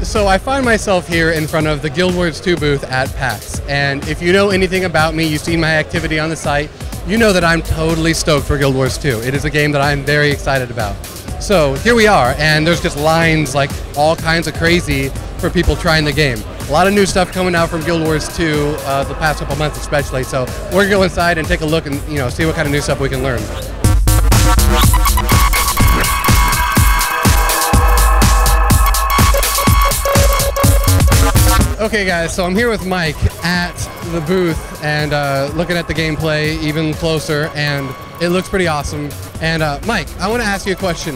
So I find myself here in front of the Guild Wars 2 booth at PAX, and if you know anything about me, you've seen my activity on the site, you know that I'm totally stoked for Guild Wars 2. It is a game that I'm very excited about. So here we are, and there's just lines like all kinds of crazy for people trying the game. A lot of new stuff coming out from Guild Wars 2 the past couple months especially, so we're gonna go inside and take a look and see what kind of new stuff we can learn. Okay guys, so I'm here with Mike at the booth and looking at the gameplay even closer, and it looks pretty awesome. And Mike, I want to ask you a question.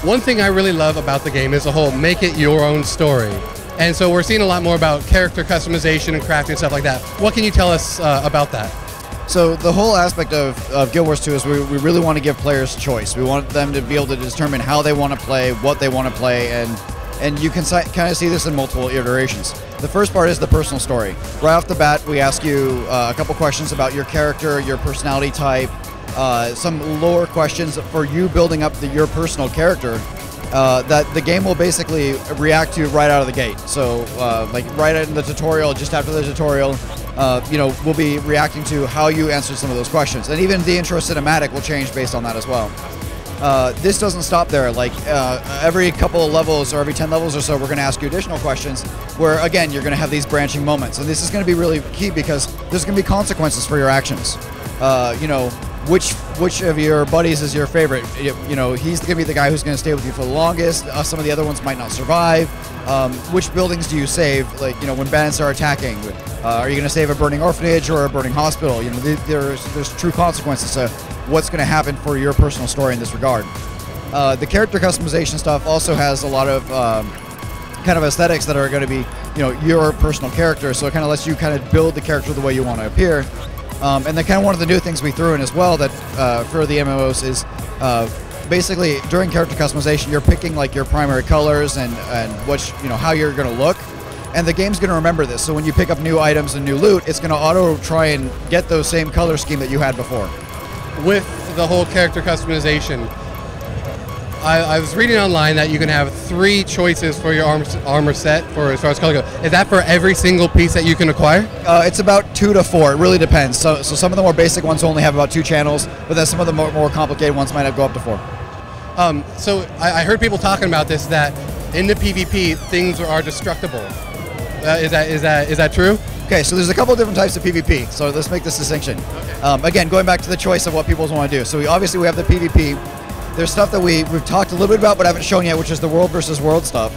One thing I really love about the game is the whole make it your own story. And so we're seeing a lot more about character customization and crafting and stuff like that. What can you tell us about that? So the whole aspect of Guild Wars 2 is we really want to give players choice. We want them to be able to determine how they want to play, what they want to play, and you can kind of see this in multiple iterations. The first part is the personal story. Right off the bat, we ask you a couple questions about your character, your personality type, some lore questions for you building up your personal character that the game will basically react to right out of the gate. So like right in the tutorial, just after the tutorial, we'll be reacting to how you answered some of those questions. And even the intro cinematic will change based on that as well. This doesn't stop there. Like every couple of levels or every 10 levels or so, we're going to ask you additional questions where, again, you're going to have these branching moments. And this is going to be really key because there's going to be consequences for your actions. Which of your buddies is your favorite? He's going to be the guy who's going to stay with you for the longest. Some of the other ones might not survive. Which buildings do you save? Like, when bandits are attacking, are you going to save a burning orphanage or a burning hospital? There's true consequences to what's going to happen for your personal story in this regard. The character customization stuff also has a lot of kind of aesthetics that are going to be, your personal character. So it kind of lets you kind of build the character the way you want to appear. And then kind of one of the new things we threw in as well that for the MMOs is basically during character customization, you're picking like your primary colors and which, how you're going to look. And the game's going to remember this. So when you pick up new items and new loot, it's going to auto try and get those same color scheme that you had before. With the whole character customization, I was reading online that you can have 3 choices for your armor set for as far as color goes. Is that for every single piece that you can acquire? It's about 2 to 4. It really depends. So some of the more basic ones only have about 2 channels, but then some of the more complicated ones might go up to 4. So I heard people talking about this, that in the PvP things are destructible. Is that true? Okay, so there's a couple of different types of PvP, so let's make this distinction. Okay. Again, going back to the choice of what people want to do. So obviously we have the PvP. There's stuff that we've talked a little bit about but haven't shown yet, which is the world versus world stuff,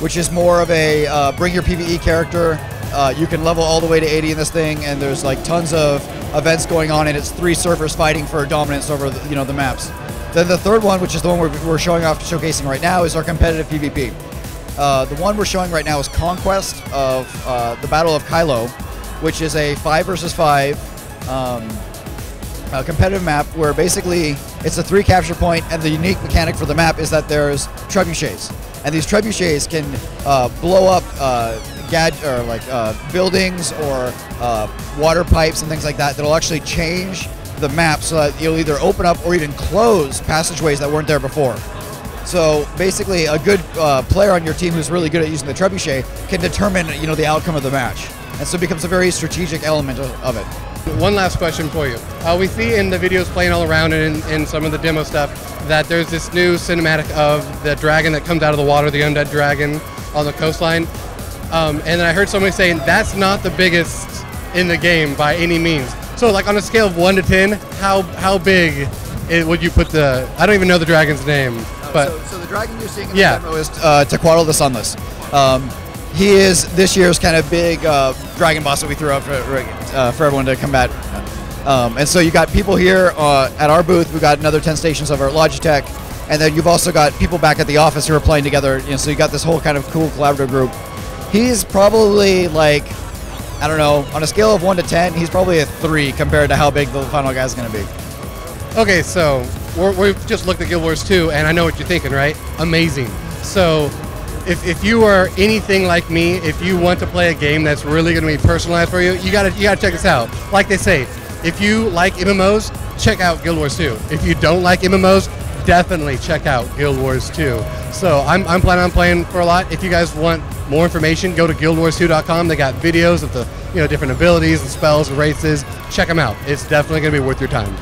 which is more of a bring your PvE character. You can level all the way to 80 in this thing, and there's like tons of events going on, and it's 3 servers fighting for dominance over the maps. Then the third one, which is the one we're showcasing right now, is our competitive PvP. The one we're showing right now is Conquest of the Battle of Kylo, which is a 5 versus 5 competitive map where basically it's a 3 capture point, and the unique mechanic for the map is that there's trebuchets, and these trebuchets can blow up buildings or water pipes and things like that that'll actually change the map so that you'll either open up or even close passageways that weren't there before. So basically, a good player on your team who's really good at using the trebuchet can determine, the outcome of the match, and so it becomes a very strategic element of it. One last question for you. We see in the videos playing all around and in some of the demo stuff that there's this new cinematic of the dragon that comes out of the water, the undead dragon on the coastline. And then I heard somebody saying that's not the biggest in the game by any means. So like on a scale of 1 to 10, how big would you put the, I don't even know the dragon's name. But so the dragon you're seeing in the demo is Tequatl the Sunless. He is this year's kind of big dragon boss that we threw out for everyone to combat. And so you got people here at our booth. We've got another 10 stations of our Logitech. And then you've also got people back at the office who are playing together. So you got this whole kind of cool collaborative group. He's probably like, I don't know, on a scale of 1 to 10, he's probably a 3 compared to how big the final guy's going to be. Okay, so we've just looked at Guild Wars 2, and I know what you're thinking, right? Amazing. So if you are anything like me, if you want to play a game that's really going to be personalized for you, you gotta check this out. Like they say, if you like MMOs, check out Guild Wars 2. If you don't like MMOs, definitely check out Guild Wars 2. So I'm planning on playing for a lot. If you guys want more information, go to guildwars2.com. They got videos of the different abilities and spells and races. Check them out. It's definitely going to be worth your time.